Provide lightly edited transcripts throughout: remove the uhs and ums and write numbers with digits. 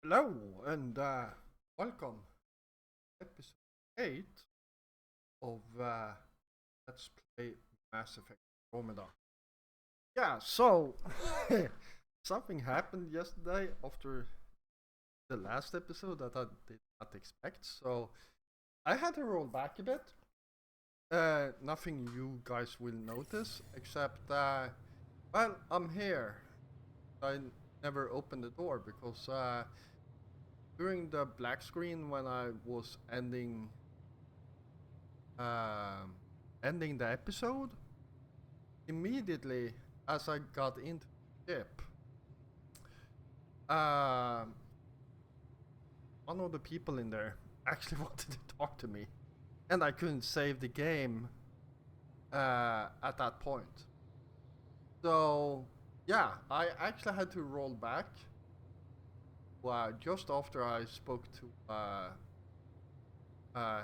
Hello and welcome to episode 8 of Let's Play Mass Effect Andromeda. Yeah, so something happened yesterday after the last episode that I did not expect, so I had to roll back a bit. Nothing you guys will notice except, well, I'm here. I never opened the door because during the black screen when I was ending the episode, immediately as I got into the ship, one of the people in there actually wanted to talk to me, and I couldn't save the game at that point. So yeah, I actually had to roll back just after I spoke to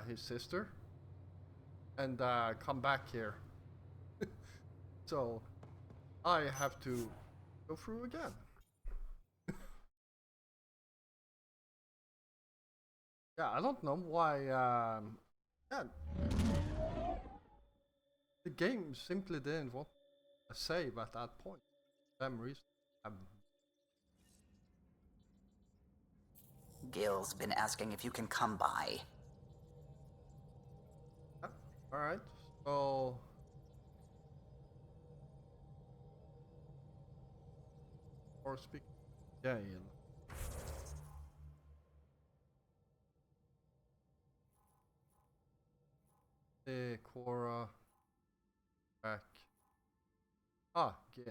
his sister and come back here. So I have to go through again. Yeah, I don't know why. Yeah, the game simply didn't want a save at that point. For some reason. Gil's been asking if you can come by. Yeah, all right. So or speak. Yeah, Ian. Cora back. Ah, Gil.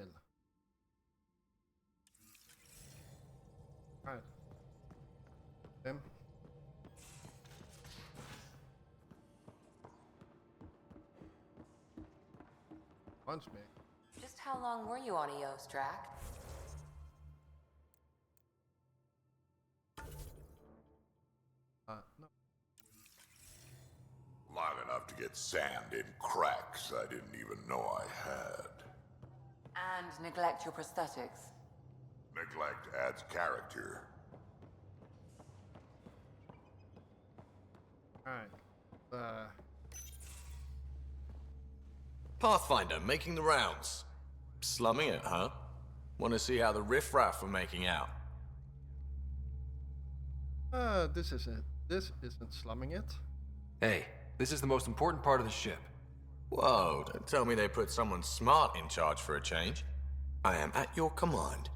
Right. Him. Punch me. Just how long were you on EOS, Drac? No. Long enough to get sand in cracks I didn't even know I had. And neglect your prosthetics. Neglect adds character. Alright. Pathfinder, making the rounds. Slumming it, huh? Want to see how the riffraff are making out? This isn't. This isn't slumming it. Hey, this is the most important part of the ship. Whoa, don't tell me they put someone smart in charge for a change. I am at your command.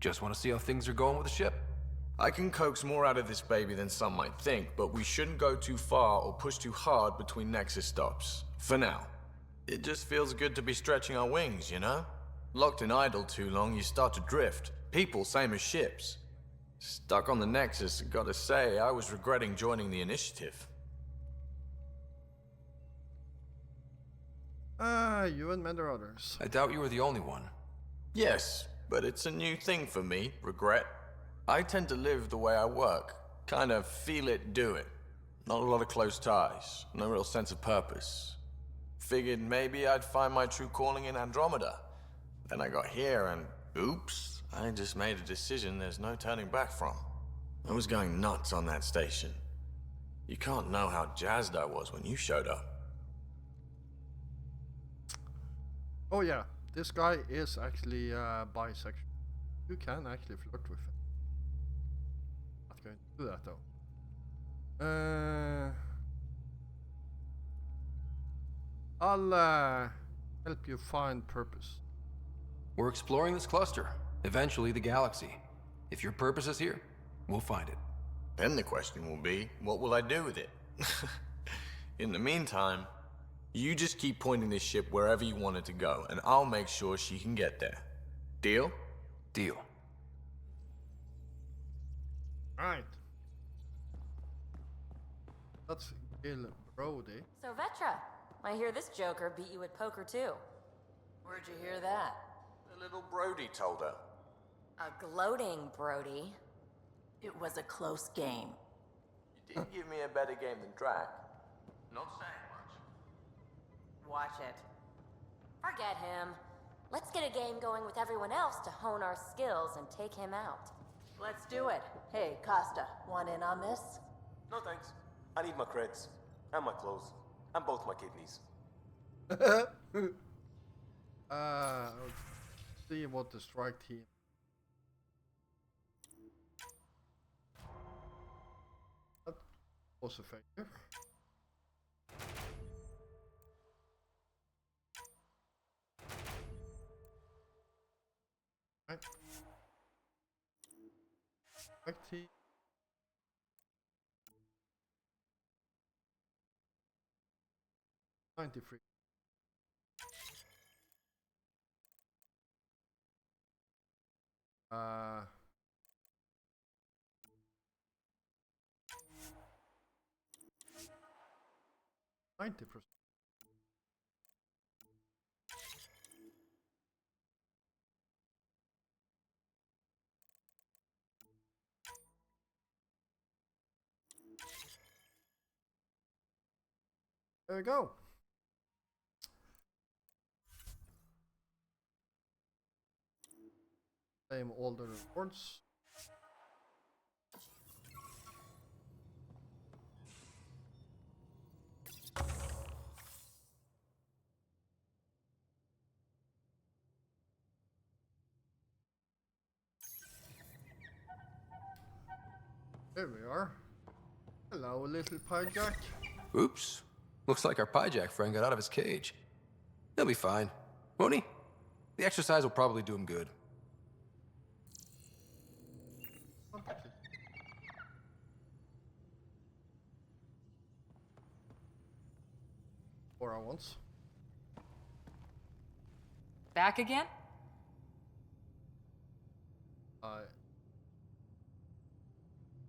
Just want to see how things are going with the ship. I can coax more out of this baby than some might think, but we shouldn't go too far or push too hard between Nexus stops. For now. It just feels good to be stretching our wings, you know? Locked in idle too long, you start to drift. People, same as ships. Stuck on the Nexus, gotta say, I was regretting joining the initiative. You and many others. I doubt you were the only one. Yes, but it's a new thing for me, regret. I tend to live the way I work. Kind of feel it, do it. Not a lot of close ties, no real sense of purpose. Figured maybe I'd find my true calling in Andromeda. Then I got here and, oops, I just made a decision there's no turning back from. I was going nuts on that station. You can't know how jazzed I was when you showed up. Oh yeah, this guy is actually bisexual. You can actually flirt with him. Not going to do that though. I'll help you find purpose. We're exploring this cluster, eventually the galaxy. If your purpose is here, we'll find it. Then the question will be, what will I do with it? In the meantime, you just keep pointing this ship wherever you want it to go, and I'll make sure she can get there. Deal? Deal. Right. That's Gil Brody. So, Vetra, I hear this joker beat you at poker too. Where'd you hear that? The little Brody told her. A gloating Brody. It was a close game. You did give me a better game than Drac. Not saying much. Watch it. Forget him. Let's get a game going with everyone else to hone our skills and take him out. Let's do it. Hey, Costa, want in on this? No thanks. I need my creds. And my clothes. And both my kidneys. Let's see what the strike team. That was effective. Right. Strike team. $93. Uh, 90%. There we go. Claim all the rewards. There we are. Hello, little pie jack. Oops. Looks like our Pyjack friend got out of his cage. He'll be fine, won't he? The exercise will probably do him good. For once. Back again?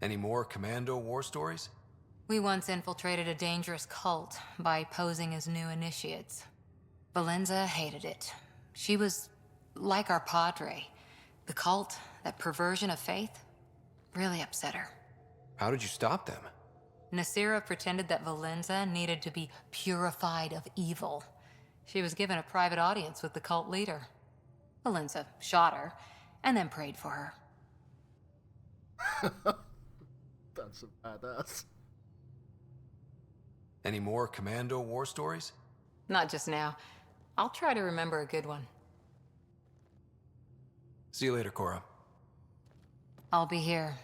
Any more Commando war stories? We once infiltrated a dangerous cult by posing as new initiates. Valenza hated it. She was like our padre. The cult, that perversion of faith, really upset her. How did you stop them? Nasira pretended that Valenza needed to be purified of evil. She was given a private audience with the cult leader. Valenza shot her, and then prayed for her. That's a badass. Any more Commando war stories? Not just now. I'll try to remember a good one. See you later, Cora. I'll be here.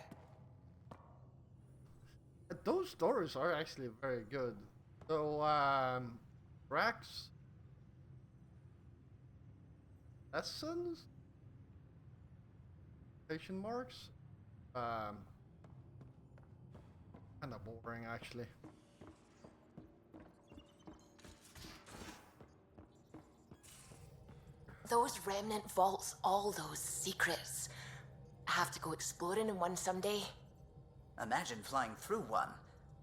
Those stories are actually very good. So, Rax lessons? Quotation marks? Kind of boring, actually. Those remnant vaults, all those secrets. I have to go exploring in one someday. Imagine flying through one.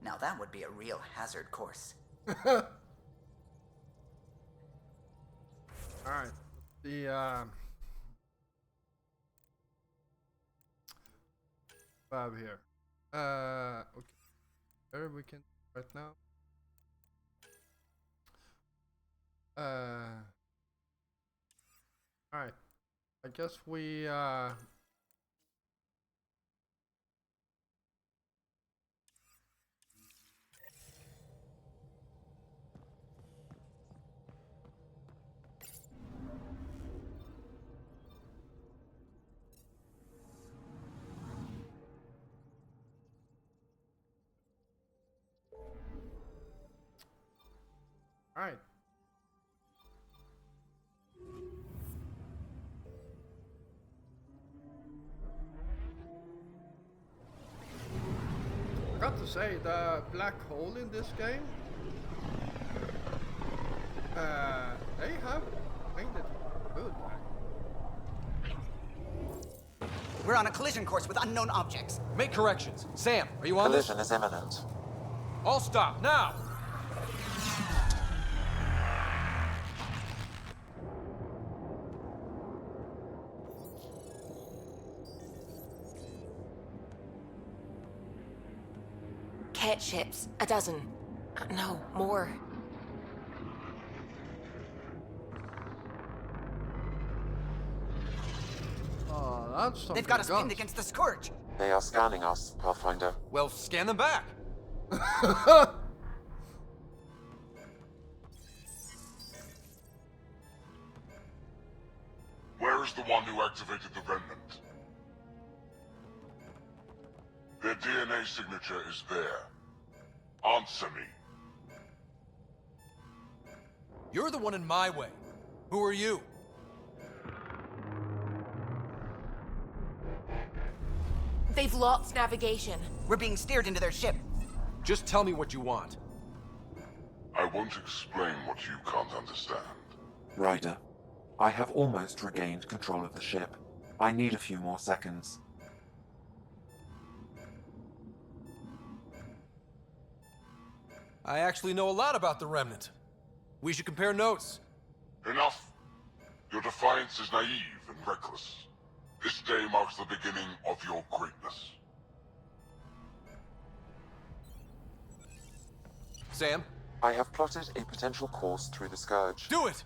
Now that would be a real hazard course. Alright. The Fab here. Okay. There we can right now. Alright. I guess we Alright. I got to say, the black hole in this game, they have made it good. We're on a collision course with unknown objects. Make corrections. Sam, are you on this? Collision is imminent. All stop, now! Cat ships, a dozen. No, more. Oh, That's They've got us guns. pinned against the Scourge. They are scanning us, Pathfinder. Well, scan them back. Where is the one who activated the remnant? Their DNA signature is there. Answer me. You're the one in my way. Who are you? They've lost navigation. We're being steered into their ship. Just tell me what you want. I won't explain what you can't understand. Ryder, I have almost regained control of the ship. I need a few more seconds. I actually know a lot about the Remnant. We should compare notes. Enough. Your defiance is naive and reckless. This day marks the beginning of your greatness. Sam, I have plotted a potential course through the Scourge. do it!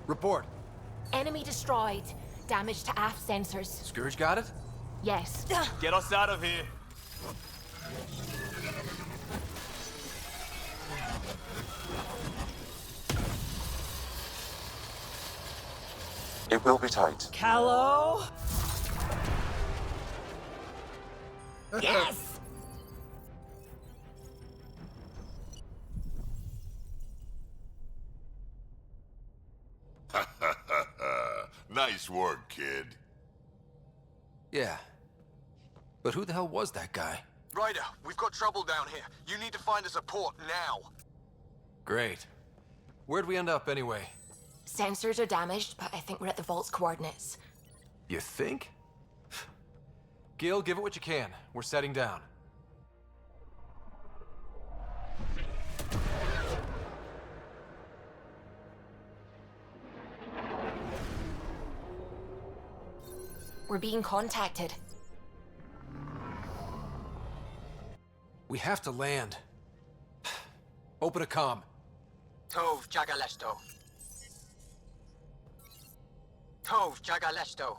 Report. Enemy destroyed. Damage to aft sensors. Scourge got it? Yes. Get us out of here. It will be tight. Callow? Yes! Nice work, kid. Yeah. But who the hell was that guy? Ryder, we've got trouble down here. You need to find us a port now. Great. Where'd we end up anyway? Sensors are damaged, but I think we're at the vault's coordinates. You think? Gil, give it what you can. We're setting down. We're being contacted. We have to land. Open a comm. Tov Jagalesto. Tov Jagalesto.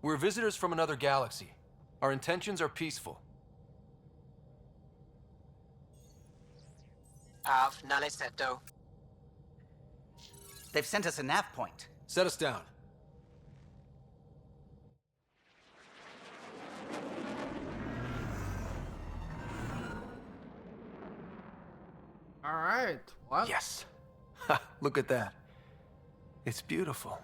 We're visitors from another galaxy. Our intentions are peaceful. Av Naleseto. They've sent us a nav point. Set us down. All right. What? Yes. Ha, look at that. It's beautiful.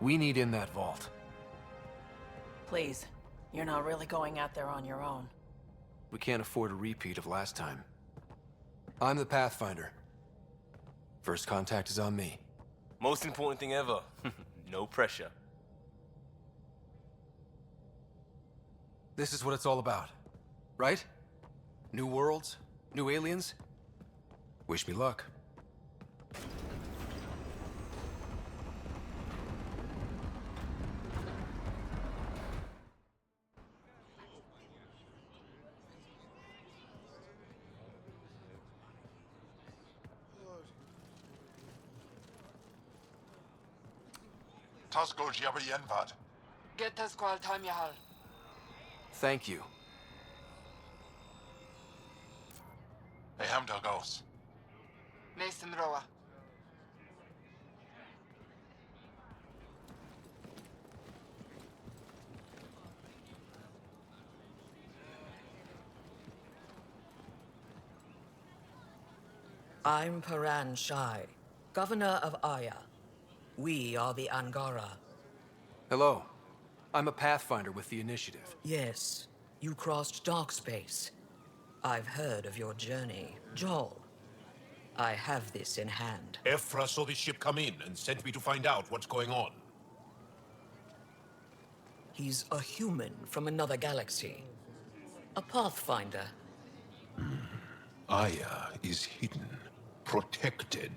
We need in that vault. Please, you're not really going out there on your own. We can't afford a repeat of last time. I'm the Pathfinder. First contact is on me. Most important thing ever. No pressure. This is what it's all about, right? New worlds, new aliens. Wish me luck. Tasko Jiabayenvad. Get Tasqual Tamyahal. Thank you. Eham Dagos. Mason Roa. I'm Paran Shai, Governor of Aya. We are the Angara. Hello. I'm a Pathfinder with the Initiative. Yes, you crossed dark space. I've heard of your journey, Joel. I have this in hand. Ephra saw the ship come in and sent me to find out what's going on. He's a human from another galaxy. A pathfinder. Aya is hidden, protected.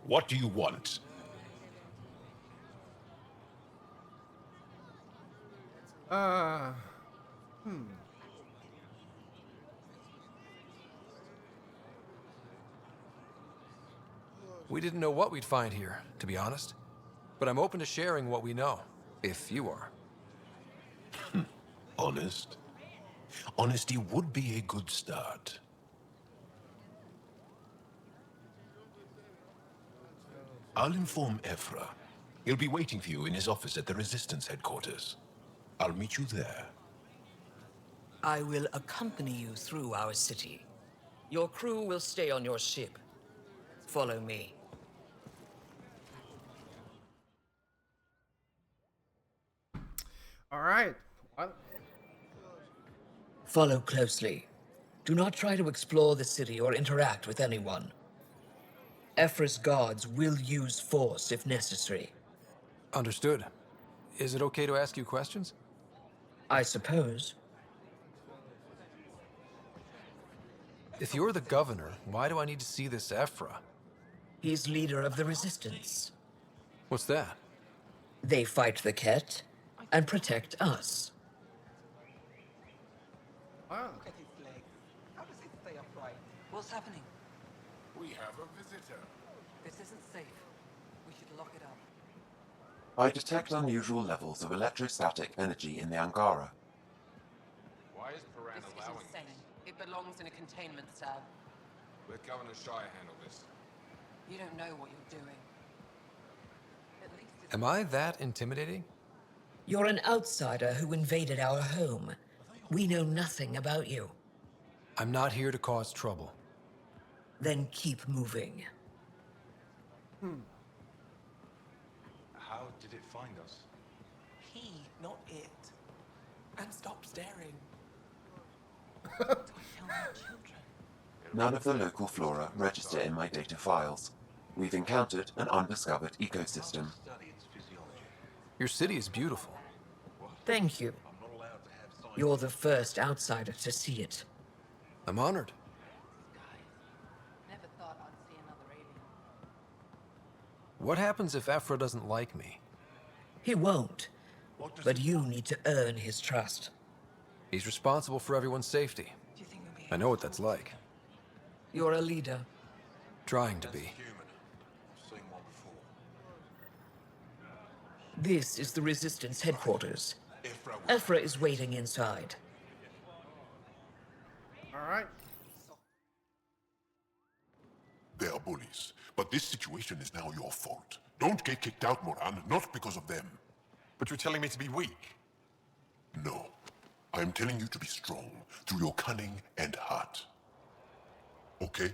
What do you want? Uh, hmm. We didn't know what we'd find here, to be honest. But I'm open to sharing what we know, if you are. Honest? Honesty would be a good start. I'll inform Ephra. He'll be waiting for you in his office at the Resistance headquarters. I'll meet you there. I will accompany you through our city. Your crew will stay on your ship. Follow me. All right. Well, Follow closely. Do not try to explore the city or interact with anyone. Ephra's guards will use force if necessary. Understood. Is it okay to ask you questions? I suppose. If you're the governor, why do I need to see this Ephra? He's leader of the Resistance. What's that? They fight the Ket and protect us. wow. Look at his legs. How does he stay upright? What's happening? We have a visitor. This isn't safe. We should lock it up. I detect unusual levels of electrostatic energy in the Angara. Why is Paran This is allowing insane. this? It belongs in a containment cell. Let Governor Shire handle this. You don't know what you're doing. At least it's Am I that intimidating? You're an outsider who invaded our home. We know nothing about you. I'm not here to cause trouble. Then keep moving. How did it find us? he, not it. And stop staring. None of the local flora register in my data files. We've encountered an undiscovered ecosystem. Your city is beautiful. Thank you. You're the first outsider to see it. I'm honored. Never thought I'd see another alien. What happens if Ephra doesn't like me? He won't. But you need to earn his trust. He's responsible for everyone's safety. Do you think we'll be I know what that's like. You're a leader. Trying to be. This is the Resistance headquarters. Ephra is waiting inside. All right. They are bullies, but this situation is now your fault. Don't get kicked out, Moran, not because of them. But you're telling me to be weak. No. I am telling you to be strong through your cunning and heart. Okay?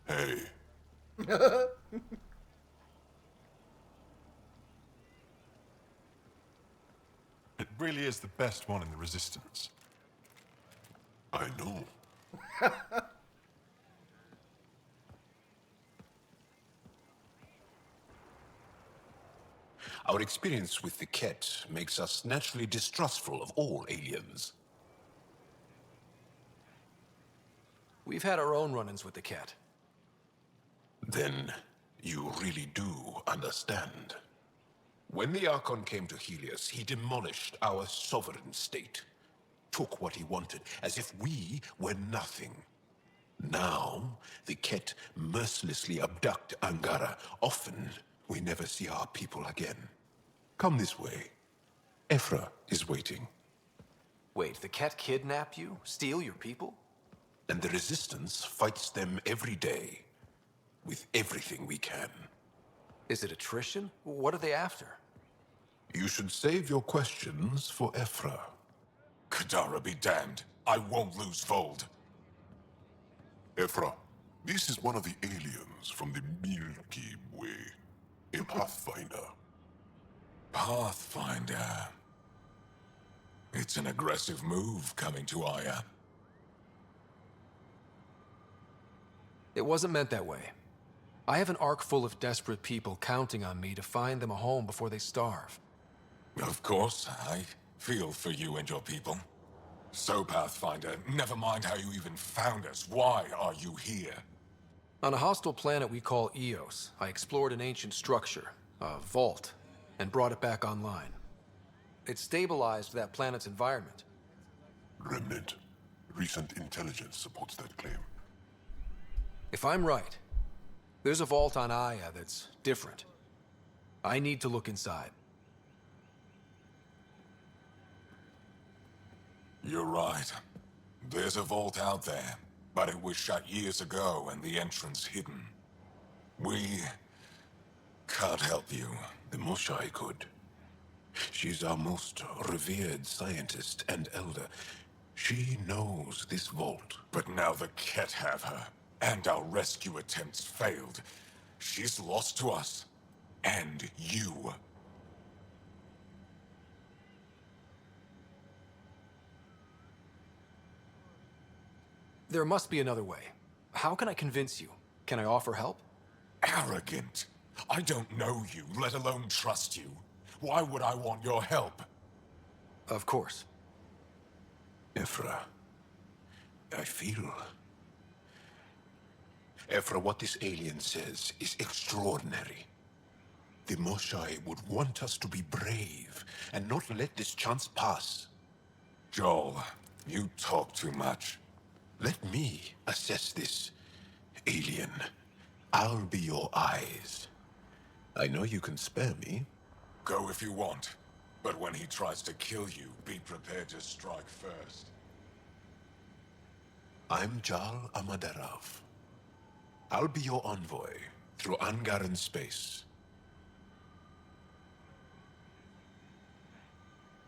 Hey. It really is the best one in the Resistance. I know. Our experience with the Ket makes us naturally distrustful of all aliens. We've had our own run-ins with the cat. Then you really do understand. When the Archon came to Helios, he demolished our sovereign state. Took what he wanted, as if we were nothing. Now, the Ket mercilessly abduct Angara. Often, we never see our people again. Come this way. Ephra is waiting. Wait, the cat kidnap you? Steal your people? And the Resistance fights them every day. With everything we can. Is it attrition? What are they after? You should save your questions for Ephra. Kadara be damned. I won't lose Fold. Ephra, this is one of the aliens from the Milky Way. A Pathfinder. Pathfinder. It's an aggressive move coming to Aya. It wasn't meant that way. I have an ark full of desperate people counting on me to find them a home before they starve. Of course, I feel for you and your people. So, Pathfinder, never mind how you even found us. Why are you here? On a hostile planet we call Eos, I explored an ancient structure, a vault, and brought it back online. It stabilized that planet's environment. Remnant. Recent intelligence supports that claim. If I'm right, there's a vault on Aya that's different. I need to look inside. You're right. There's a vault out there, but it was shut years ago and the entrance hidden. We can't help you. The Moshai could. She's our most revered scientist and elder. She knows this vault. But now the Ket have her, and our rescue attempts failed. She's lost to us. And you. There must be another way. How can I convince you? Can I offer help? Arrogant. I don't know you, let alone trust you. Why would I want your help? Of course. Ephra, I feel... Ephra, what this alien says is extraordinary. The Moshai would want us to be brave and not let this chance pass. Joel, you talk too much. Let me assess this, alien. I'll be your eyes. I know you can spare me. Go if you want. But when he tries to kill you, be prepared to strike first. I'm Jal Amaderov. I'll be your envoy through Angaran space.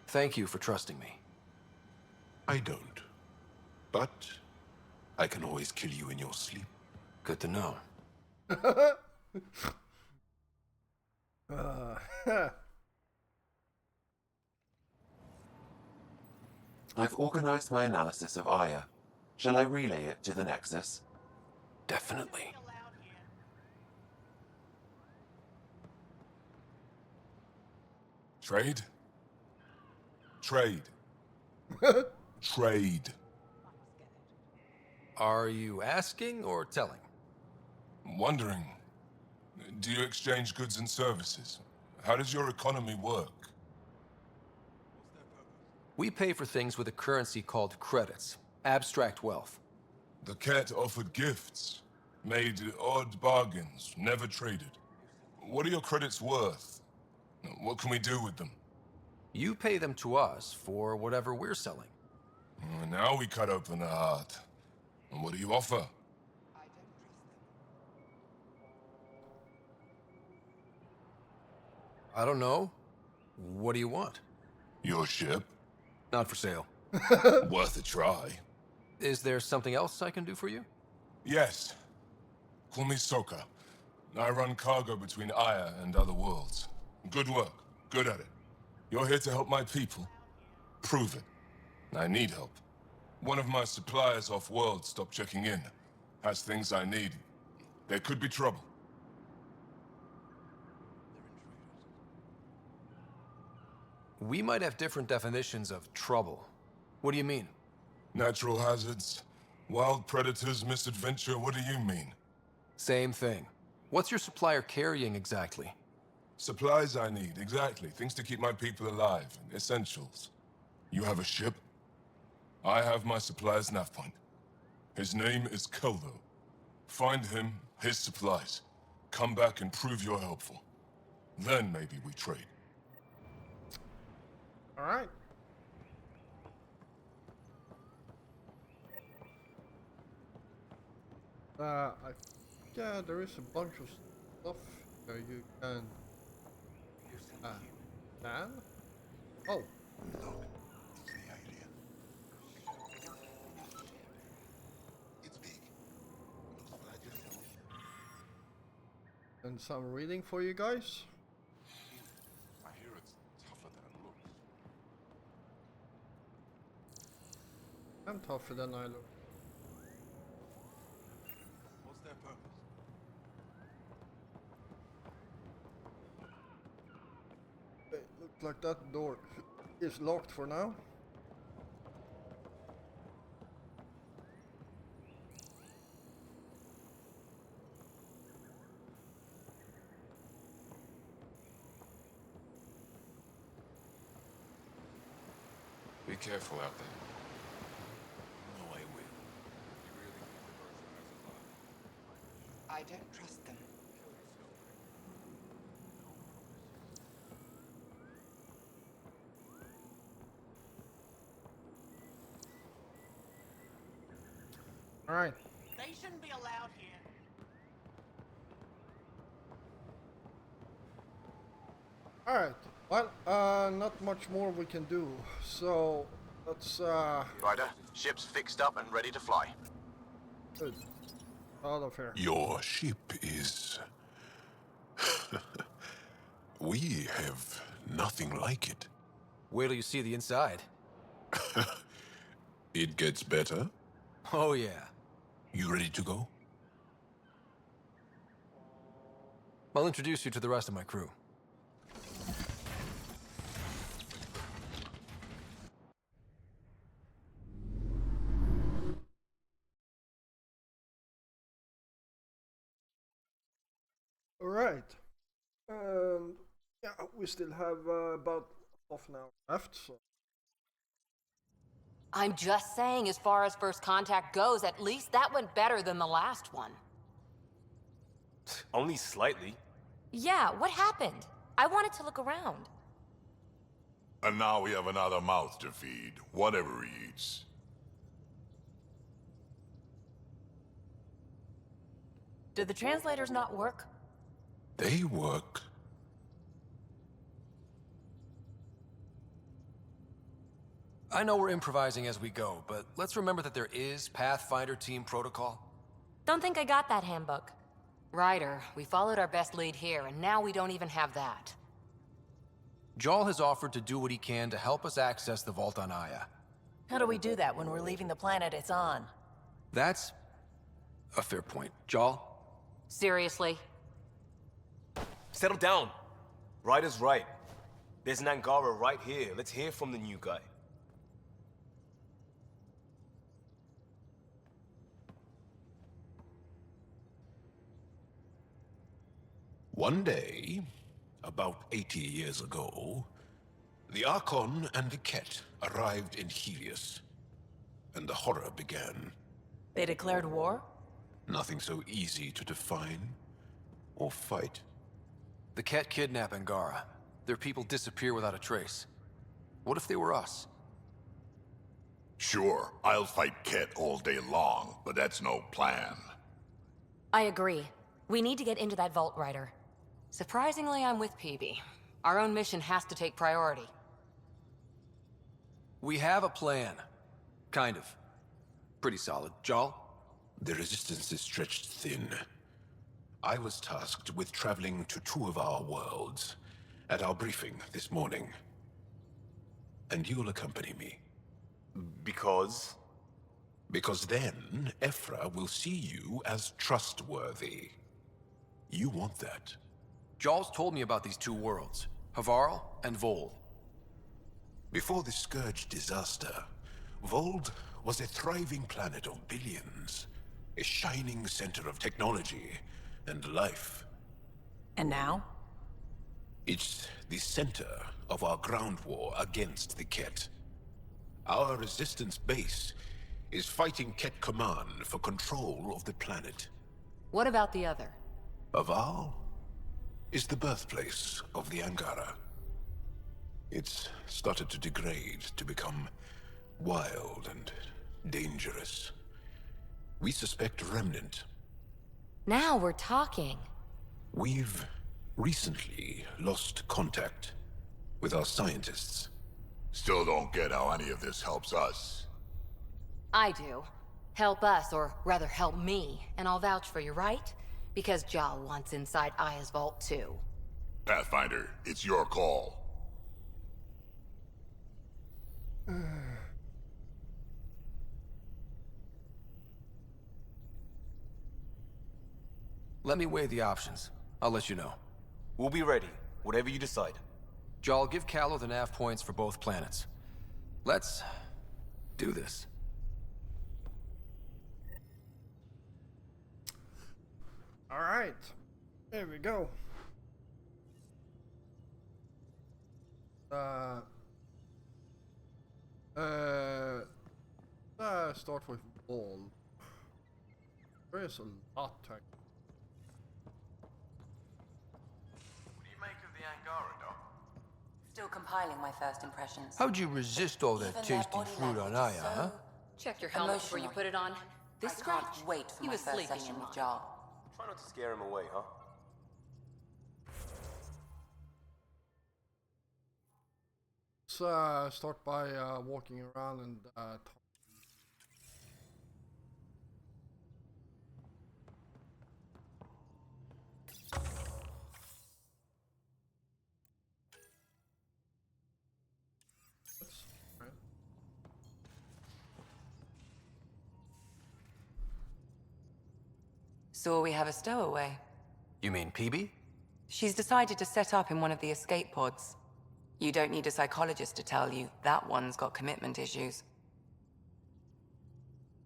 Thank you for trusting me. I don't. But I can always kill you in your sleep. Good to know. I've organized my analysis of Aya. Shall I relay it to the Nexus? Definitely. Trade? Trade. Trade. Are you asking or telling? Wondering, do you exchange goods and services? How does your economy work? We pay for things with a currency called credits. Abstract wealth. The Ket offered gifts, made odd bargains, never traded. What are your credits worth? What can we do with them? You pay them to us for whatever we're selling. Now we cut open the heart. And what do you offer? I don't know. What do you want? Your ship? Not for sale. Worth a try. Is there something else I can do for you? Yes. Call me Soka. I run cargo between Aya and other worlds. Good work. Good at it. You're here to help my people. Prove it. I need help. One of my suppliers off-world stopped checking in. Has things I need. There could be trouble. We might have different definitions of trouble. What do you mean? Natural hazards, wild predators, misadventure, what do you mean? Same thing. What's your supplier carrying exactly? Supplies I need, exactly. Things to keep my people alive. Essentials. You have a ship? I have my supplier's nav point. His name is Koldo. Find him, his supplies. Come back and prove you're helpful. Then maybe we trade. Alright. Yeah, there is a bunch of stuff you can ban. Oh. And some reading for you guys. I hear it's tougher than it looks. I'm tougher than I look. What's their purpose? Like that door is locked for now. Be careful out there. No, I will. I don't trust them. All right. They shouldn't be allowed here. All right. Well, not much more we can do. So let's Ryder, ship's fixed up and ready to fly. Good. Out of here. Your ship is... We have nothing like it. Wait till you see the inside. It gets better. Oh, yeah. You ready to go? I'll introduce you to the rest of my crew. All right. Yeah, we still have about half an hour left. So. I'm just saying, as far as first contact goes, at least that went better than the last one. Only slightly. Yeah, what happened? I wanted to look around. And now we have another mouth to feed, whatever he eats. Did the translators not work? They work. I know we're improvising as we go, but let's remember that there is Pathfinder team protocol. Don't think I got that handbook. Ryder, we followed our best lead here, and now we don't even have that. Jarl has offered to do what he can to help us access the vault on Aya. How do we do that when we're leaving the planet it's on? That's a fair point. Jarl? Seriously? Settle down. Ryder's right. There's an Angara right here. Let's hear from the new guy. One day, about 80 years ago, the Archon and the Ket arrived in Helios, and the horror began. They declared war? Nothing so easy to define or fight. The Ket kidnap Angara. Their people disappear without a trace. What if they were us? Sure, I'll fight Ket all day long, but that's no plan. I agree. We need to get into that vault, Ryder. Surprisingly, I'm with PB. Our own mission has to take priority. We have a plan. Kind of. Pretty solid. Jarl? The resistance is stretched thin. I was tasked with traveling to two of our worlds at our briefing this morning. And you'll accompany me. Because? Because then, Ephra will see you as trustworthy. You want that. Jarl's told me about these two worlds, Havarl and Vold. Before the Scourge disaster, Vold was a thriving planet of billions, a shining center of technology and life. And now? It's the center of our ground war against the Ket. Our resistance base is fighting Ket Command for control of the planet. What about the other? Havarl is the birthplace of the Angara. It's started to degrade, to become wild and dangerous. We suspect Remnant. Now we're talking. We've recently lost contact with our scientists. Still don't get how any of this helps us. I do. Help us, or rather help me, and I'll vouch for you, right? Because Jarl wants inside Aya's vault too. Pathfinder, it's your call. Let me weigh the options. I'll let you know. We'll be ready, whatever you decide. Jarl, give Callow the nav points for both planets. Let's do this. All right, there we go. Start with wall. There is a lot to. What do you make of the Angara, Doc? Still compiling my first impressions. How'd you resist all that Even their tasty body fruit on language is Aya, huh? Check your helmet before you emotional. put it on. This I scratch, can't wait for he my was first sleeping session in with mine. Jarl. Try not to scare him away, huh? Let's start by walking around and talk. Right. So we have a stowaway. You mean PB? She's decided to set up in one of the escape pods. You don't need a psychologist to tell you that one's got commitment issues.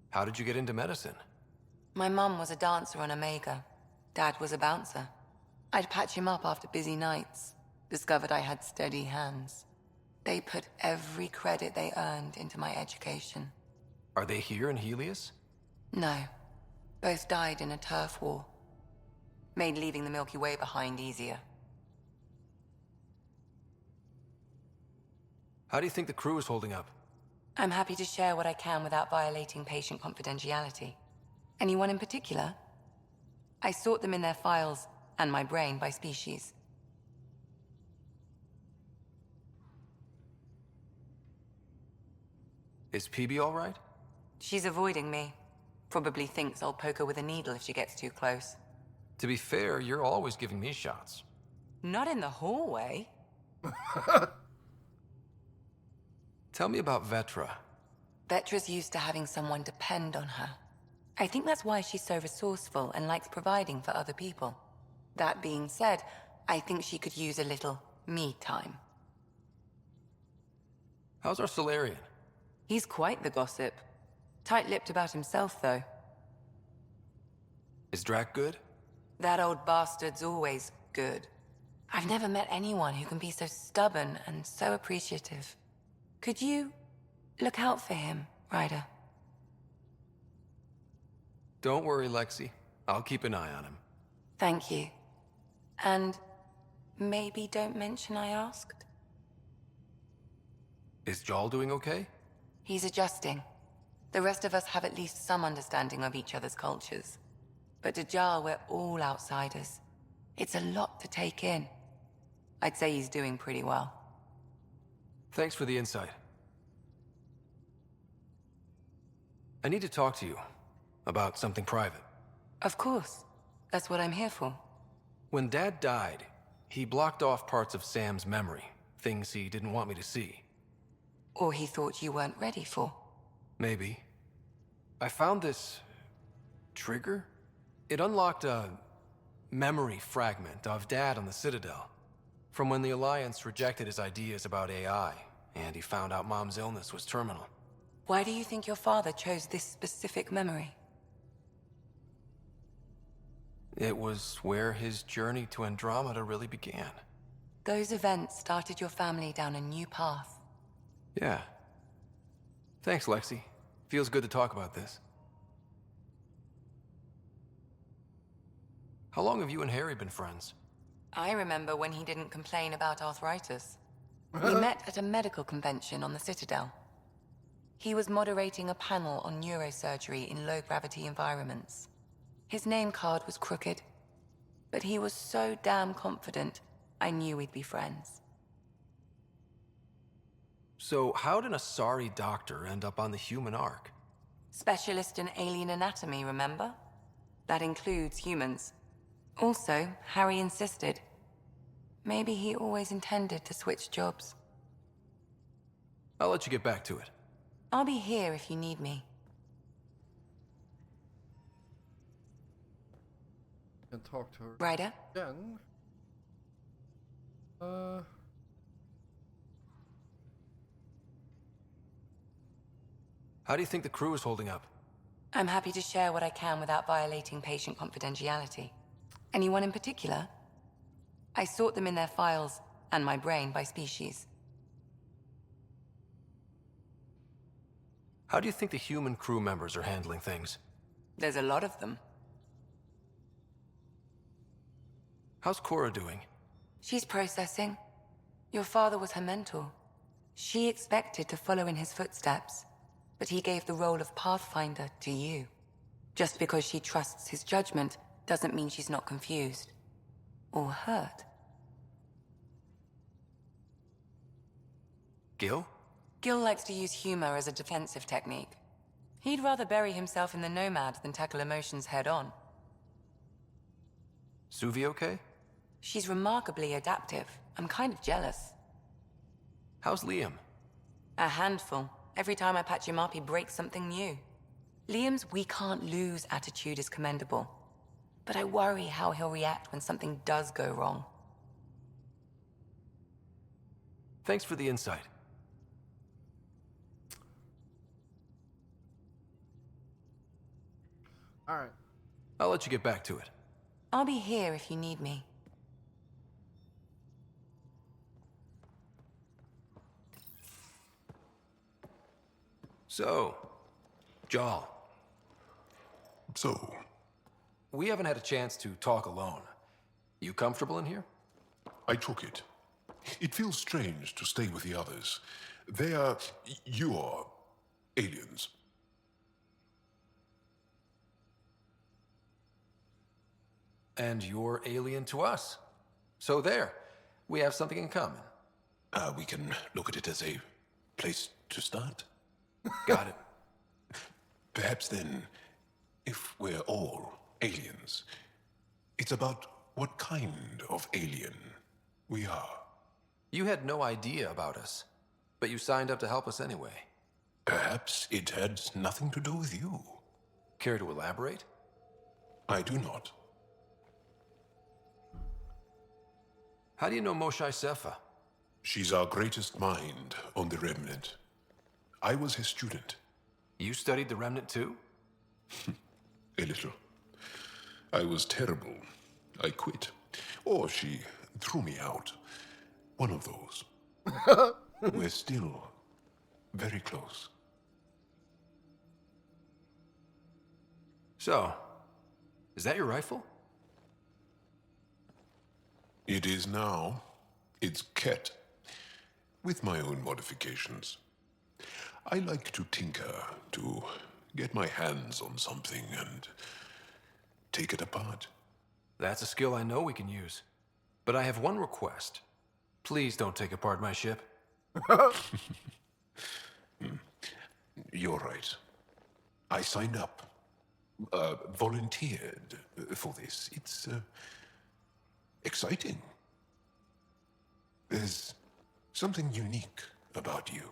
How did you get into medicine? My mum was a dancer on Omega. Dad was a bouncer. I'd patch him up after busy nights. Discovered I had steady hands. They put every credit they earned into my education. Are they here in Helios? No. Both died in a turf war. Made leaving the Milky Way behind easier. How do you think the crew is holding up? I'm happy to share what I can without violating patient confidentiality. Anyone in particular? I sort them in their files, and my brain by species. Is PB all right? She's avoiding me. Probably thinks I'll poke her with a needle if she gets too close. To be fair, you're always giving me shots. Not in the hallway. Tell me about Vetra. Vetra's used to having someone depend on her. I think that's why she's so resourceful and likes providing for other people. That being said, I think she could use a little me time. How's our Solarian? He's quite the gossip. Tight-lipped about himself, though. Is Drac good? That old bastard's always good. I've never met anyone who can be so stubborn and so appreciative. Could you look out for him, Ryder? Don't worry, Lexi. I'll keep an eye on him. Thank you. And maybe don't mention I asked? Is Jarl doing okay? He's adjusting. The rest of us have at least some understanding of each other's cultures. But to Jarl, we're all outsiders. It's a lot to take in. I'd say he's doing pretty well. Thanks for the insight. I need to talk to you about something private. Of course. That's what I'm here for. When Dad died, he blocked off parts of Sam's memory, things he didn't want me to see. Or he thought you weren't ready for. Maybe. I found this trigger. It unlocked a memory fragment of Dad on the Citadel, from when the Alliance rejected his ideas about AI, and he found out Mom's illness was terminal. Why do you think your father chose this specific memory? It was where his journey to Andromeda really began. Those events started your family down a new path. Yeah. Thanks, Lexi. Feels good to talk about this. How long have you and Harry been friends? I remember when he didn't complain about arthritis. We met at a medical convention on the Citadel. He was moderating a panel on neurosurgery in low-gravity environments. His name card was crooked, but he was so damn confident, I knew we'd be friends. So how did a sorry doctor end up on the human Ark? Specialist in alien anatomy, remember? That includes humans. Also, Harry insisted. Maybe he always intended to switch jobs. I'll let you get back to it. I'll be here if you need me. Can talk to her Ryder? again. How do you think the crew is holding up? I'm happy to share what I can without violating patient confidentiality. Anyone in particular? I sort them in their files, and my brain by species. How do you think the human crew members are handling things? There's a lot of them. How's Cora doing? She's processing. Your father was her mentor. She expected to follow in his footsteps, but he gave the role of Pathfinder to you. Just because she trusts his judgment doesn't mean she's not confused. Or hurt. Gil? Gil likes to use humor as a defensive technique. He'd rather bury himself in the Nomad than tackle emotions head-on. Suvi okay? She's remarkably adaptive. I'm kind of jealous. How's Liam? A handful. Every time I patch him up, he breaks something new. Liam's we can't lose attitude is commendable. But I worry how he'll react when something does go wrong. Thanks for the insight. Alright. I'll let you get back to it. I'll be here if you need me. So, Jarl. So? We haven't had a chance to talk alone. You comfortable in here? I took it. It feels strange to stay with the others. They are... you're... aliens. And you're alien to us. So there. We have something in common. We can look at it as a place to start. Got it. Perhaps then, if we're all aliens, it's about what kind of alien we are. You had no idea about us, but you signed up to help us anyway. Perhaps it had nothing to do with you. Care to elaborate? I do not. How do you know Moshae Sefa? She's our greatest mind on the Remnant. I was his student. You studied the Remnant too? A little. I was terrible. I quit. Or she threw me out. One of those. We're still very close. So, is that your rifle? It is now. It's Ket. With my own modifications. I like to tinker, to get my hands on something and take it apart. That's a skill I know we can use. But I have one request. Please don't take apart my ship. You're right. I signed up. Volunteered for this. It's exciting. There's something unique about you.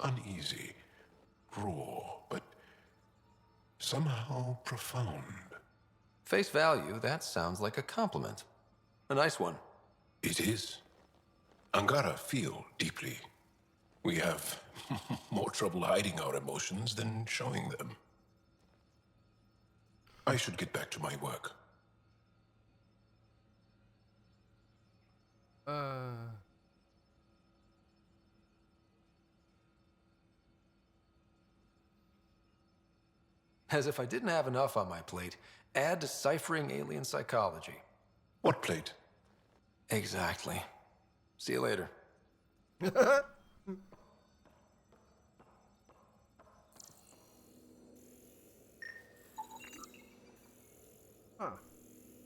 Uneasy, raw, but somehow profound. Face value, that sounds like a compliment. A nice one. It is. Angara feel deeply. We have more trouble hiding our emotions than showing them. I should get back to my work. As if I didn't have enough on my plate, add deciphering alien psychology. What plate? Exactly. See you later. Huh.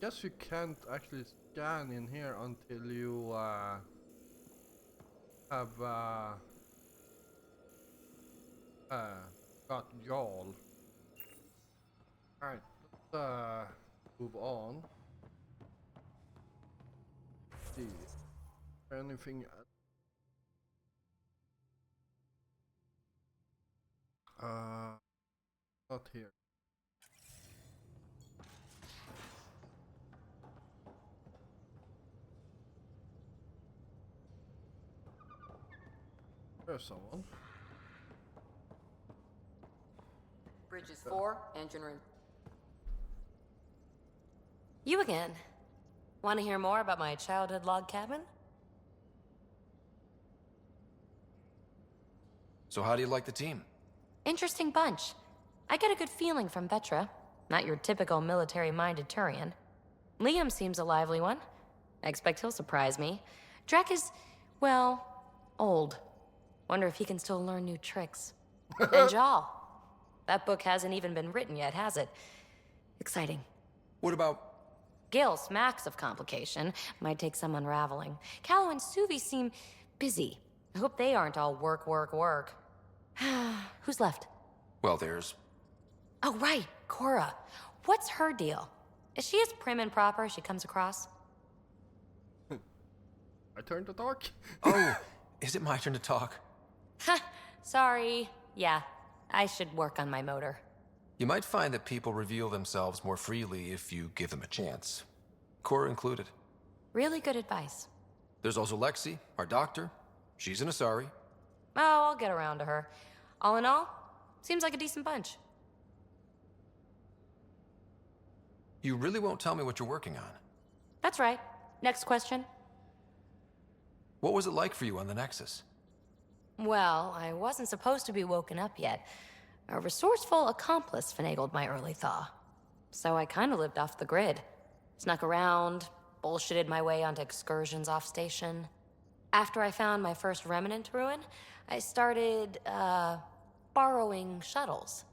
Guess you can't actually scan in here until you have got Jarl. Alright, let's move on. See. Anything not here. There's someone. Bridges 4, engine room. You again. Want to hear more about my childhood log cabin? So how do you like the team? Interesting bunch. I get a good feeling from Vetra. Not your typical military-minded Turian. Liam seems a lively one. I expect he'll surprise me. Drek is, well, old. Wonder if he can still learn new tricks. And Jal. That book hasn't even been written yet, has it? Exciting. What about... Gil smacks of complication. Might take some unraveling. Callow and Suvi seem busy. I hope they aren't all work, work, work. Who's left? Well, there's... Oh, right, Cora. What's her deal? Is she as prim and proper as she comes across? My turn to talk? Oh, is it my turn to talk? Ha, sorry. Yeah, I should work on my motor. You might find that people reveal themselves more freely if you give them a chance. Cora included. Really good advice. There's also Lexi, our doctor. She's an Asari. Oh, I'll get around to her. All in all, seems like a decent bunch. You really won't tell me what you're working on? That's right. Next question. What was it like for you on the Nexus? Well, I wasn't supposed to be woken up yet. A resourceful accomplice finagled my early thaw. So I kinda lived off the grid. Snuck around, bullshitted my way onto excursions off station. After I found my first remnant ruin, I started, borrowing shuttles.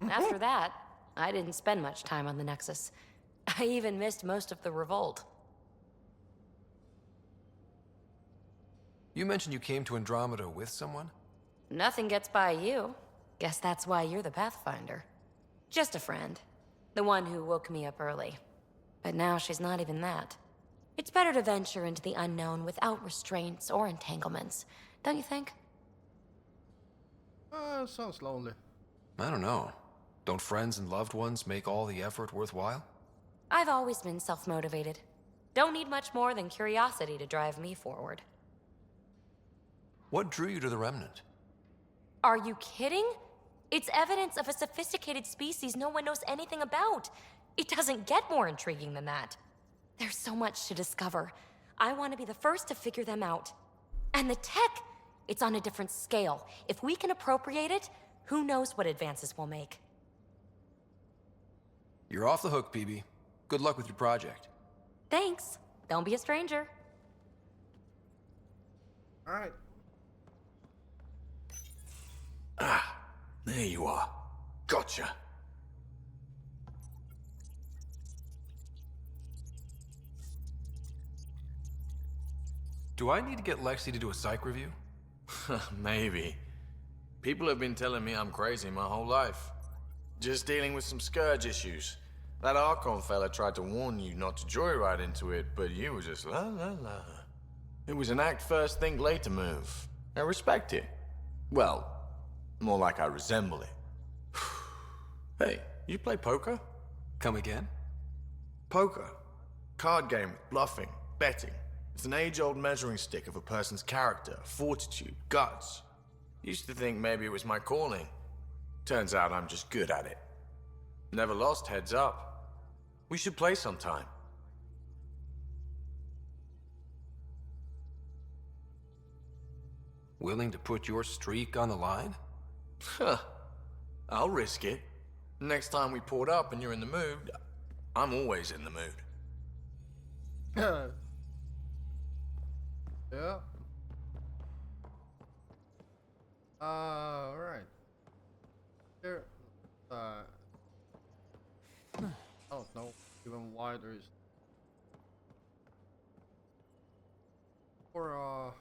After that, I didn't spend much time on the Nexus. I even missed most of the revolt. You mentioned you came to Andromeda with someone? Nothing gets by you. Guess that's why you're the Pathfinder. Just a friend. The one who woke me up early. But now she's not even that. It's better to venture into the unknown without restraints or entanglements, don't you think? Sounds lonely. I don't know. Don't friends and loved ones make all the effort worthwhile? I've always been self-motivated. Don't need much more than curiosity to drive me forward. What drew you to the Remnant? Are you kidding? It's evidence of a sophisticated species no one knows anything about. It doesn't get more intriguing than that. There's so much to discover. I want to be the first to figure them out. And the tech, it's on a different scale. If we can appropriate it, who knows what advances we'll make. You're off the hook, PB. Good luck with your project. Thanks. Don't be a stranger. Alright. Ah, there you are. Gotcha. Do I need to get Lexi to do a psych review? Maybe. People have been telling me I'm crazy my whole life. Just dealing with some scourge issues. That Archon fella tried to warn you not to joyride into it, but you were just la la la. It was an act first, think later move. I respect it. Well, more like I resemble it. Hey, you play poker? Come again? Poker. Card game with bluffing, betting. It's an age-old measuring stick of a person's character, fortitude, guts. Used to think maybe it was my calling. Turns out I'm just good at it. Never lost heads up. We should play sometime. Willing to put your streak on the line? Huh. I'll risk it. Next time we port up and you're in the mood, I'm always in the mood. Yeah. Alright. Here, I don't know even why there is. Or,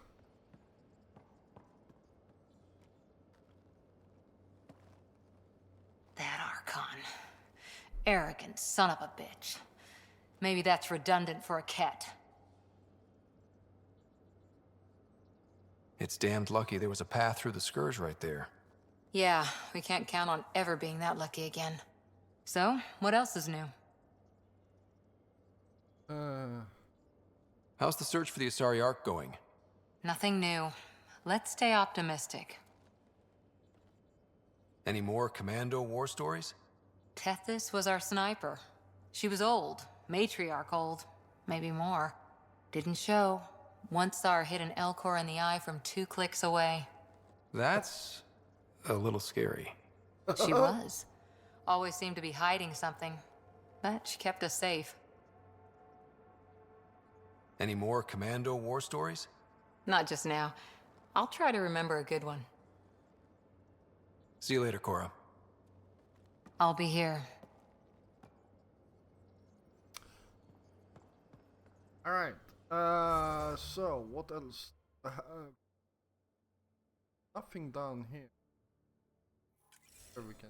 That Archon. Arrogant son of a bitch. Maybe that's redundant for a cat. It's damned lucky there was a path through the Scourge right there. Yeah, we can't count on ever being that lucky again. So, what else is new? How's the search for the Asari Ark going? Nothing new. Let's stay optimistic. Any more Commando war stories? Tethys was our sniper. She was old, matriarch old, maybe more. Didn't show. Once saw her hit an Elcor in the eye from 2 clicks away. That's a little scary. She was. Always seemed to be hiding something, but she kept us safe. Any more Commando war stories? Not just now. I'll try to remember a good one. See you later, Cora. I'll be here. All right. So what else? Nothing down here. Where we can.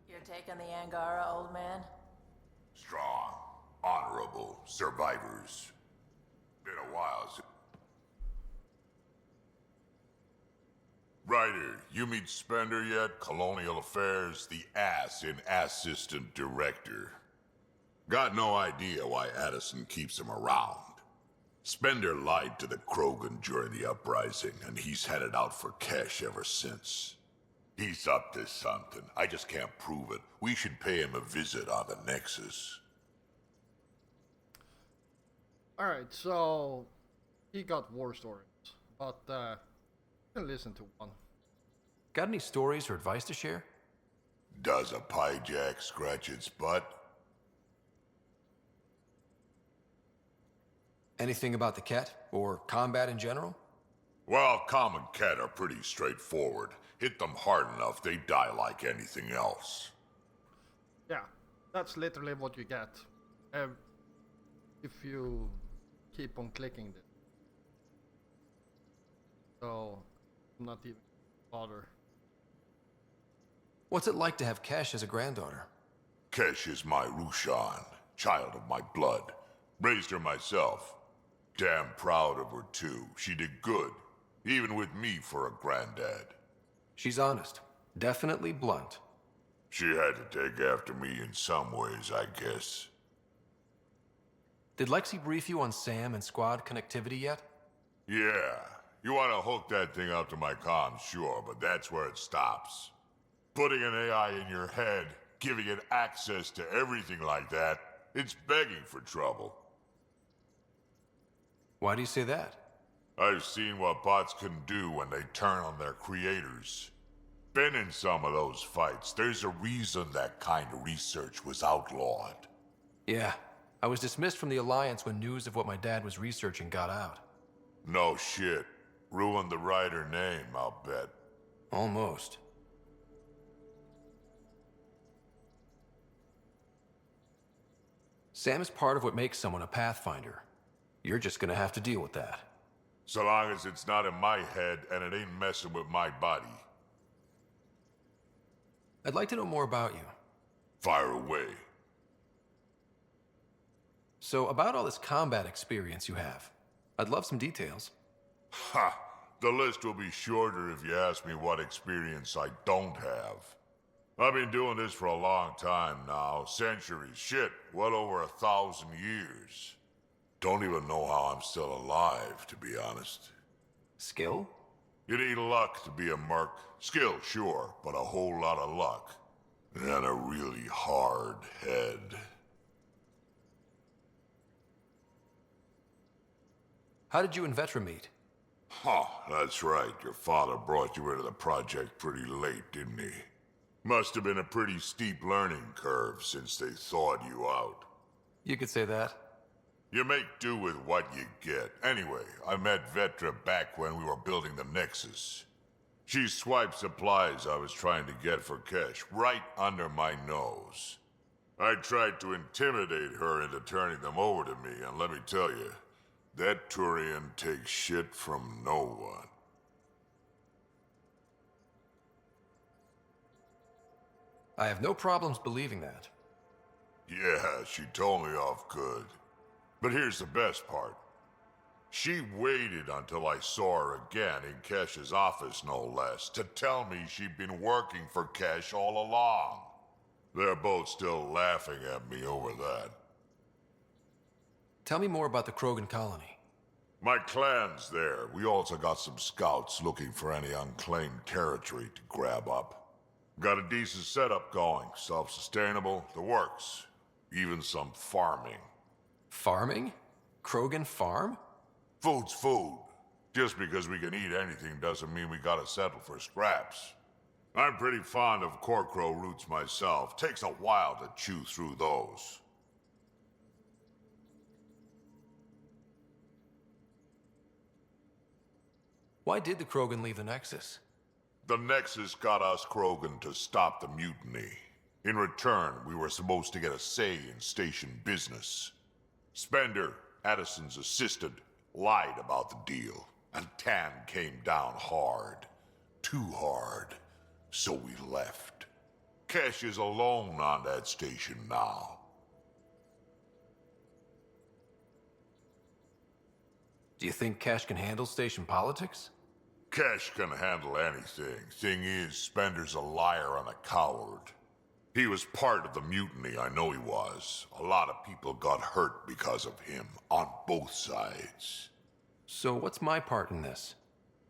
You're taking the Angara, old man? Strong, honorable survivors. Been a while since. Ryder, you meet Spender yet? Colonial Affairs, the ass in assistant director. Got no idea why Addison keeps him around. Spender lied to the Krogan during the uprising, and he's headed out for cash ever since. He's up to something. I just can't prove it. We should pay him a visit on the Nexus. Alright, so he got war stories, but you can listen to one. Got any stories or advice to share? Does a pyjack scratch its butt? Anything about the Ket, or combat in general? Well, common Ket are pretty straightforward. Hit them hard enough, they die like anything else. Yeah, that's literally what you get. If you keep on clicking this. So, I'm not even bother. What's it like to have Kesh as a granddaughter? Kesh is my Rushan, child of my blood. Raised her myself. Damn proud of her too. She did good, even with me for a granddad. She's honest. Definitely blunt. She had to take after me in some ways, I guess. Did Lexi brief you on Sam and squad connectivity yet? Yeah. You want to hook that thing up to my comms, sure, but that's where it stops. Putting an AI in your head, giving it access to everything like that, it's begging for trouble. Why do you say that? I've seen what bots can do when they turn on their creators. Been in some of those fights. There's a reason that kind of research was outlawed. Yeah. I was dismissed from the Alliance when news of what my dad was researching got out. No shit. Ruined the Ryder name, I'll bet. Almost. Sam is part of what makes someone a Pathfinder. You're just gonna have to deal with that. So long as it's not in my head and it ain't messing with my body. I'd like to know more about you. Fire away. So, about all this combat experience you have, I'd love some details. Ha! The list will be shorter if you ask me what experience I don't have. I've been doing this for a long time now. Centuries. Shit, well over 1,000 years. Don't even know how I'm still alive, to be honest. Skill? You need luck to be a merc. Skill, sure, but a whole lot of luck. And a really hard head. How did you and Vetra meet? Huh, that's right. Your father brought you into the project pretty late, didn't he? Must have been a pretty steep learning curve since they thawed you out. You could say that. You make do with what you get. Anyway, I met Vetra back when we were building the Nexus. She swiped supplies I was trying to get for Kesh right under my nose. I tried to intimidate her into turning them over to me, and let me tell you, that Turian takes shit from no one. I have no problems believing that. Yeah, she told me off good. But here's the best part. She waited until I saw her again in Kesh's office, no less, to tell me she'd been working for Kesh all along. They're both still laughing at me over that. Tell me more about the Krogan colony. My clan's there. We also got some scouts looking for any unclaimed territory to grab up. Got a decent setup going. Self-sustainable, the works. Even some farming. Farming? Krogan farm? Food's food. Just because we can eat anything doesn't mean we gotta settle for scraps. I'm pretty fond of Corcrow roots myself. Takes a while to chew through those. Why did the Krogan leave the Nexus? The Nexus got us Krogan to stop the mutiny. In return, we were supposed to get a say in station business. Spender, Addison's assistant, lied about the deal, and Tan came down hard. Too hard. So we left. Kesh is alone on that station now. Do you think Cash can handle station politics? Kesh can handle anything. Thing is, Spender's a liar and a coward. He was part of the mutiny, I know he was. A lot of people got hurt because of him, on both sides. So what's my part in this?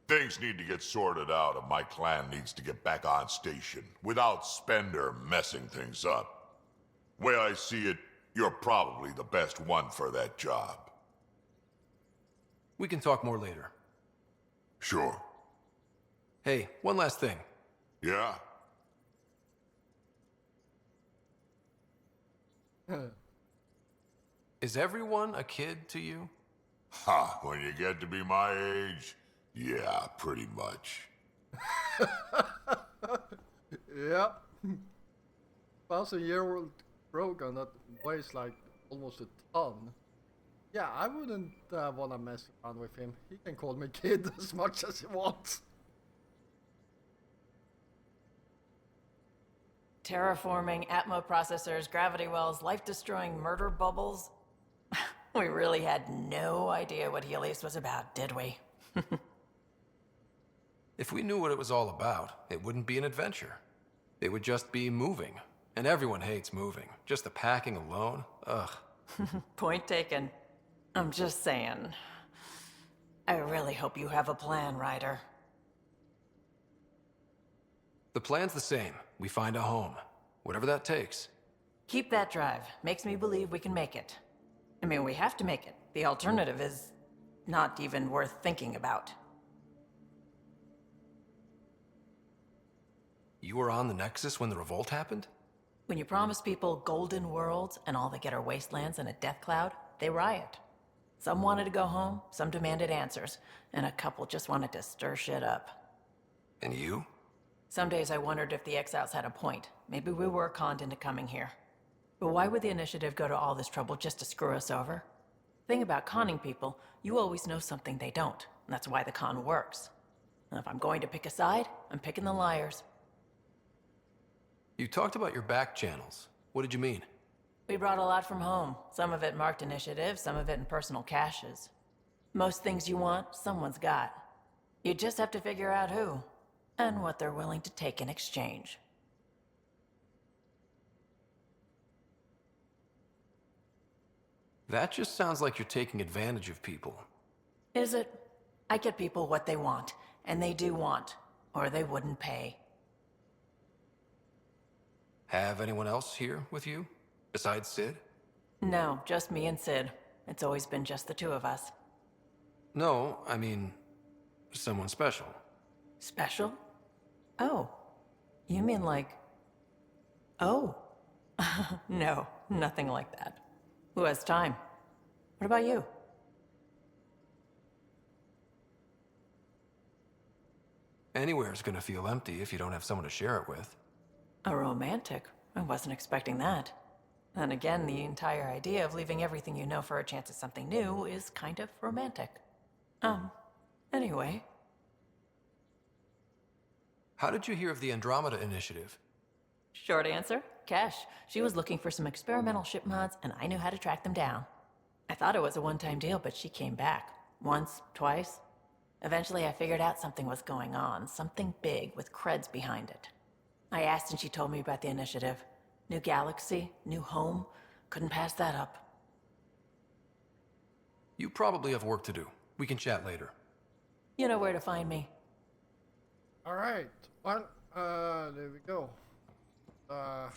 Things need to get sorted out and my clan needs to get back on station, without Spender messing things up. Way I see it, you're probably the best one for that job. We can talk more later. Sure. Hey, one last thing. Yeah? Is everyone a kid to you? Ha, when you get to be my age, yeah, pretty much. Yep. 1,000-year-old Krogan that weighs like almost a ton. Yeah, I wouldn't want to mess around with him. He can call me kid as much as he wants. Terraforming, Atmo processors, gravity wells, life-destroying murder bubbles. We really had no idea what Helios was about, did we? If we knew what it was all about, it wouldn't be an adventure. It would just be moving. And everyone hates moving. Just the packing alone, ugh. Point taken. I'm just saying. I really hope you have a plan, Ryder. The plan's the same. We find a home. Whatever that takes. Keep that drive. Makes me believe we can make it. I mean, we have to make it. The alternative is not even worth thinking about. You were on the Nexus when the revolt happened? When you promise people golden worlds and all they get are wastelands and a death cloud, they riot. Some wanted to go home, some demanded answers, and a couple just wanted to stir shit up. And you? Some days I wondered if the exiles had a point. Maybe we were conned into coming here. But why would the Initiative go to all this trouble just to screw us over? Thing about conning people, you always know something they don't, and that's why the con works. And if I'm going to pick a side, I'm picking the liars. You talked about your back channels. What did you mean? We brought a lot from home. Some of it marked initiative, some of it in personal caches. Most things you want, someone's got. You just have to figure out who, and what they're willing to take in exchange. That just sounds like you're taking advantage of people. Is it? I get people what they want, and they do want, or they wouldn't pay. Have anyone else here with you? Besides Sid? No, just me and Sid. It's always been just the two of us. No, I mean, someone special. Special? Oh. You mean like... Oh. No, nothing like that. Who has time? What about you? Anywhere's gonna feel empty if you don't have someone to share it with. A romantic? I wasn't expecting that. And again, the entire idea of leaving everything you know for a chance at something new is kind of romantic. Anyway. How did you hear of the Andromeda initiative? Short answer, Cash. She was looking for some experimental ship mods, and I knew how to track them down. I thought it was a one-time deal, but she came back. Once, twice. Eventually, I figured out something was going on, something big with creds behind it. I asked and she told me about the initiative. New galaxy, new home. Couldn't pass that up. You probably have work to do. We can chat later. You know where to find me. All right. Well, there we go. Oh.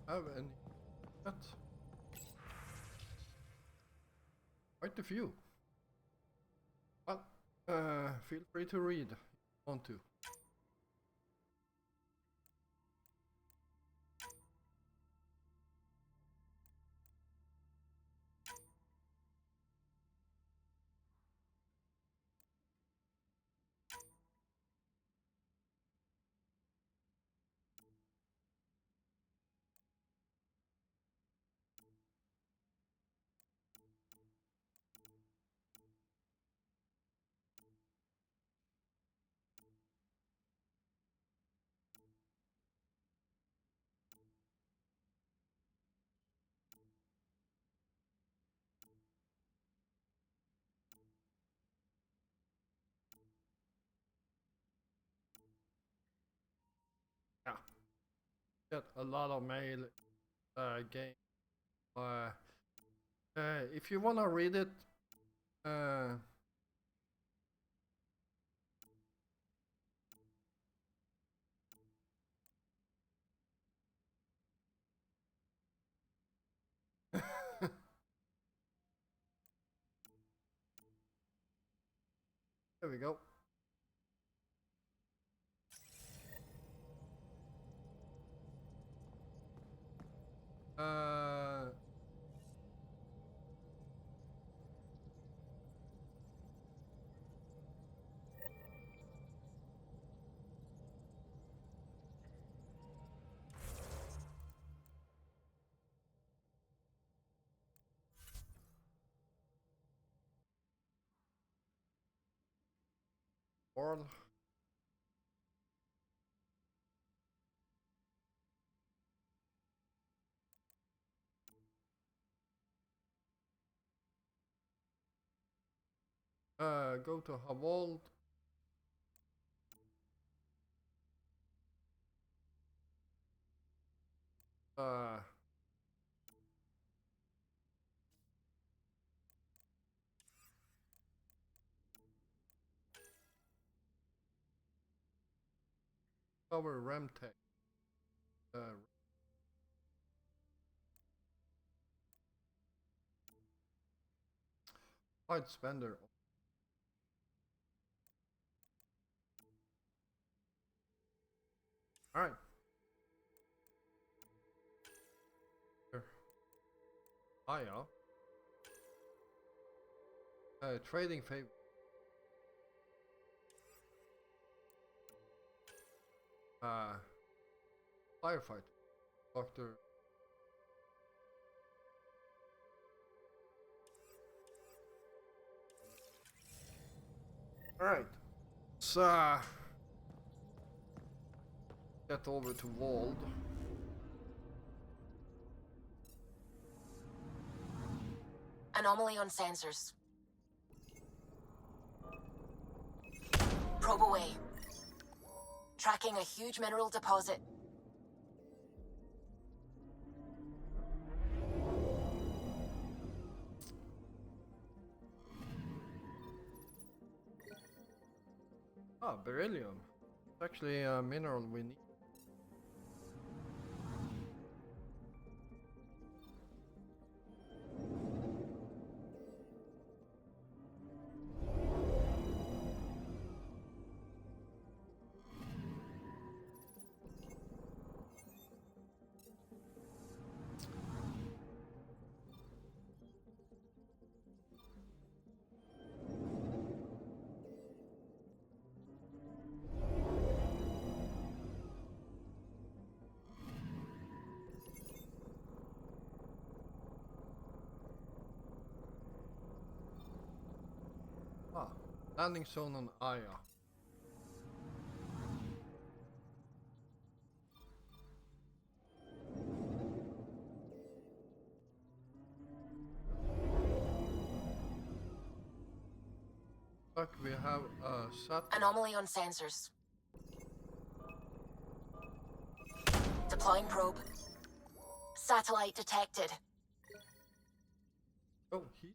Have any that? Quite a few. Well, feel free to read if you want to. Yeah, get a lot of mail. Game. If you wanna read it, there we go. World. Go to Havold. Cover Remtech. Fight Spender. All right. Hiya. Trading favor. Firefighter. Doctor. All right. So get over to Wald. Anomaly on sensors. Probe away. Tracking a huge mineral deposit. Ah, beryllium. It's actually a mineral we need. Landing zone on Aya. Look, we have a set. Anomaly on sensors. Deploying probe. Satellite detected. Oh, he.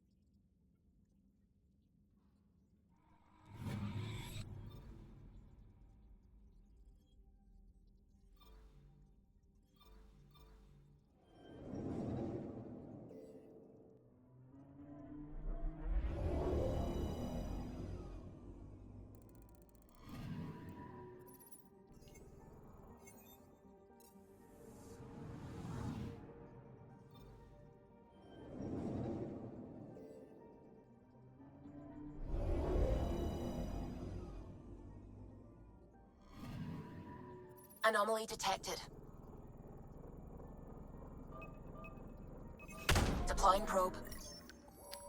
Anomaly detected. Deploying probe.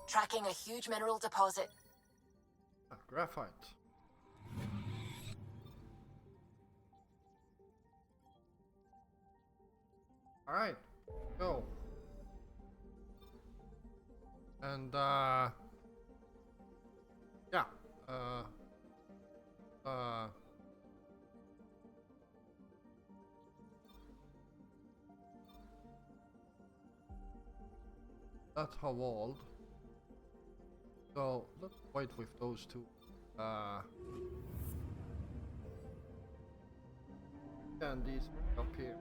Tracking a huge mineral deposit. Graphite. Alright, go. And yeah, that's how old. So let's wait with those two. And these up here.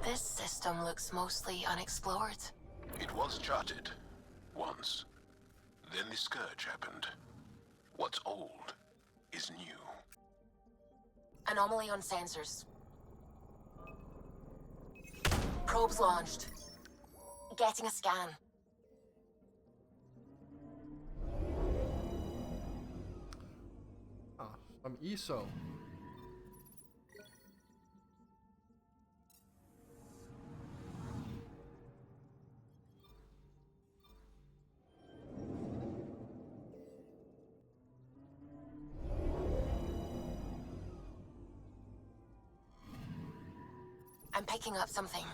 This system looks mostly unexplored. It was charted. Once. Then the Scourge happened. What's old is new. Anomaly on sensors. Probes launched. Getting a scan. Ah, some ESO. I'm picking up something.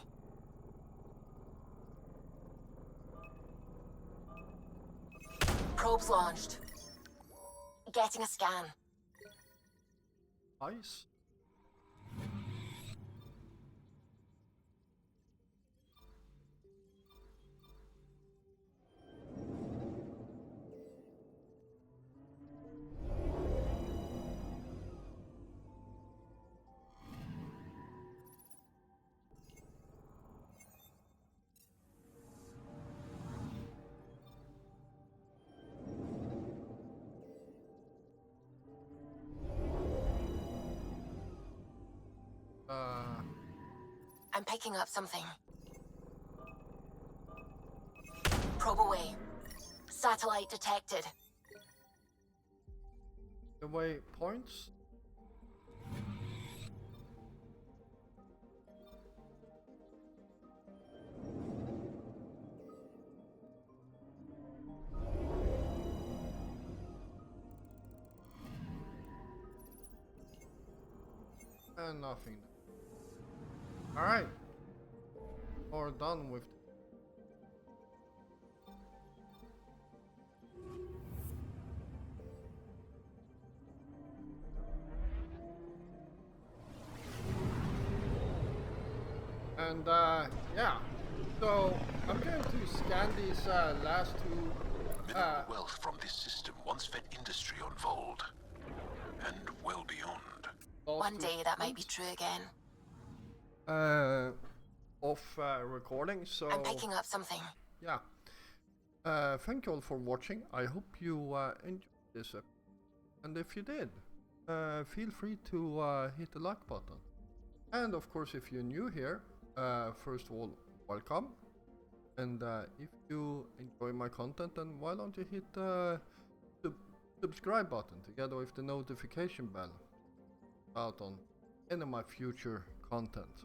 Probes launched. Getting a scan. Ice. I'm picking up something. Probe away. Satellite detected. The way points. And nothing. Alright. We're done with. And yeah. So I'm going to scan these last two. Mineral wealth from this system once fed industry on Vold. And well beyond. One day that might be true again. Off recording, so I'm picking up something. Yeah. Thank you all for watching. I hope you enjoyed this episode. And if you did, feel free to hit the like button. And of course, if you're new here, first of all, welcome. And if you enjoy my content, then why don't you hit the subscribe button together with the notification bell out on any of my future content.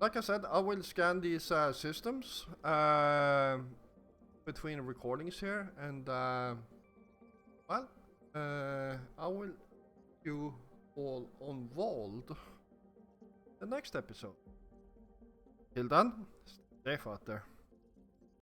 like I said, I will scan these systems between recordings here, and well, I will see you all on Vault the next episode. Till then, stay safe out there.